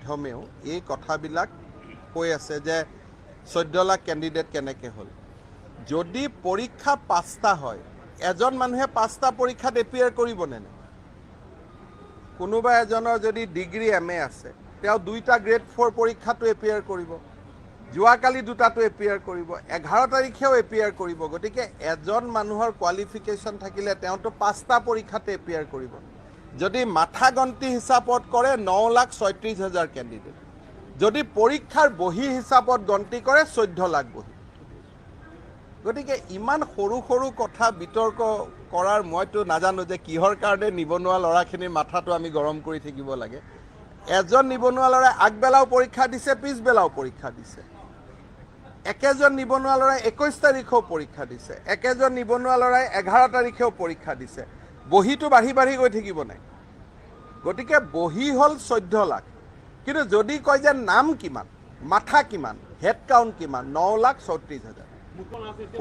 মাধ্যমেও এই কথাবিলাক কৈ আছে যে 14 লাখ কেণ্ডিডেট কেনেকৈ হ'ল যদি পৰীক্ষা 5টা হয় এজন মানুহে 5টা পৰীক্ষাত এপিয়াৰ কৰিবনে কোনোবা এজনৰ যদি ডিগ্ৰী MA আছে তেওঁ 2টা গ্ৰেড 4 পৰীক্ষাটো এপিয়াৰ কৰিব যোৱাকালি 2টাটো এপিয়াৰ কৰিব 11 তাৰিখেও এপিয়াৰ কৰিব গতিকে এজন মানুহৰ কোৱালিফিকেশ্যন থাকিলে তেওঁতো 5টা পৰীক্ষাতে এপিয়াৰ কৰিব যদি মাথা গন্তি হিচাপত কৰে 9,36,000 কেণ্ডিডেট যদি পৰীক্ষাৰ বহি হিচাপত গন্তি কৰে 14 লাখ বহি গতিকে ইমান সৰু সৰু কথা বিতৰ্ক কৰাৰ মইতো নাজানো যে কিহৰ কাৰণে নিবনুৱা ল'ৰাখিনিৰ মাথাটো আমি গৰম কৰি থাকিব লাগে এজন নিবনুৱা ল'ৰাই আগবেলাও পৰীক্ষা দিছে পিছবেলাও পৰীক্ষা দিছে একেজন নিবনুৱা ল'ৰাই 21 তাৰিখেও পৰীক্ষা দিছে একেজন নিবনুৱা ল'ৰাই 11 তাৰিখেও পৰীক্ষা দিছে বহিটো বাঢ়ি বাঢ়ি গৈ থাকিব নাই গতিকে বহি হ'ল 14 লাখ কিন্তু যদি কয় যে নাম কিমান মাথা কিমান হেড কাউণ্ট কিমান 9,36,000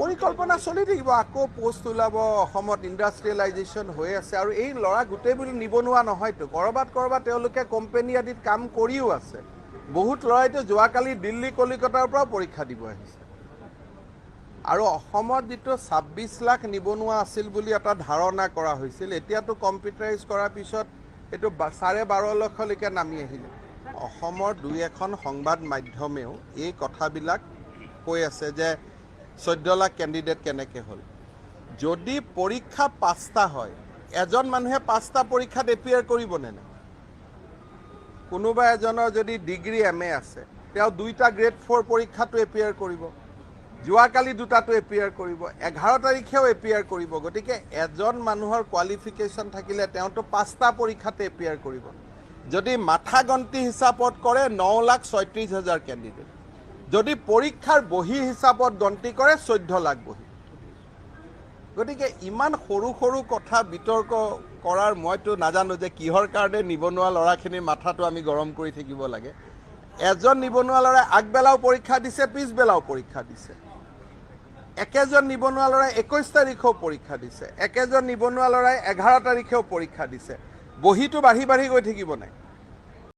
পৰিকল্পনা চলি থাকিব আকৌ পোষ্ট ওলাব অসমত ইণ্ডাষ্ট্ৰিয়েলাইজেশ্যন হৈ আছে আৰু এই ল'ৰা গোটেই বুলি নিবনুৱা নহয়তো কৰবাত তেওঁলোকে কোম্পানী আদিত কাম কৰিও আছে বহুত ল'ৰাইতো যোৱাকালি দিল্লী কলিকতাৰ পৰা পৰীক্ষা দিব আহিছে আৰু অসমত যিটো 26 লাখ নিবনুৱা আছিল বুলি এটা ধাৰণা কৰা হৈছিল এতিয়াতো কম্পিউটাৰাইজ কৰাৰ পিছত এইটো 12.5 লাখলৈকে নামি আহিলে অসমৰ দুই এখন সংবাদ মাধ্যমেও এই কথাবিলাক কৈ আছে যে 14 লাখ কেণ্ডিডেট কেনেকৈ হ'ল যদি পৰীক্ষা 5টা হয় এজন মানুহে 5টা পৰীক্ষাত এপিয়াৰ কৰিবনে কোনোবা এজনৰ যদি ডিগ্ৰী MA আছে তেওঁ 2টা গ্ৰেড 4 পৰীক্ষাটো এপিয়াৰ কৰিব যোৱাকালি 2টাটো এপিয়াৰ কৰিব 11 তাৰিখেও এপিয়াৰ কৰিব গতিকে এজন মানুহৰ কোৱালিফিকেশ্যন থাকিলে তেওঁতো 5টা পৰীক্ষাতে এপিয়াৰ কৰিব যদি মাথা গন্তি হিচাপত কৰে 9,36,000 কেণ্ডিডেট যদি পৰীক্ষাৰ বহি হিচাপত গন্তি কৰে 14 লাখ বহি গতিকে ইমান সৰু সৰু কথা বিতৰ্ক কৰাৰ মইতো নাজানো যে কিহৰ কাৰণে নিবনুৱা ল'ৰাখিনিৰ মাথাটো আমি গৰম কৰি থাকিব লাগে এজন নিবনুৱা ল'ৰাই আগবেলাও পৰীক্ষা দিছে পিছবেলাও পৰীক্ষা দিছে একেজন নিবনুৱা ল'ৰাই 21 তাৰিখেও পৰীক্ষা দিছে একেজন নিবনুৱা ল'ৰাই 11 তাৰিখেও পৰীক্ষা দিছে বহিটো বাঢ়ি বাঢ়ি গৈ থাকিব নাই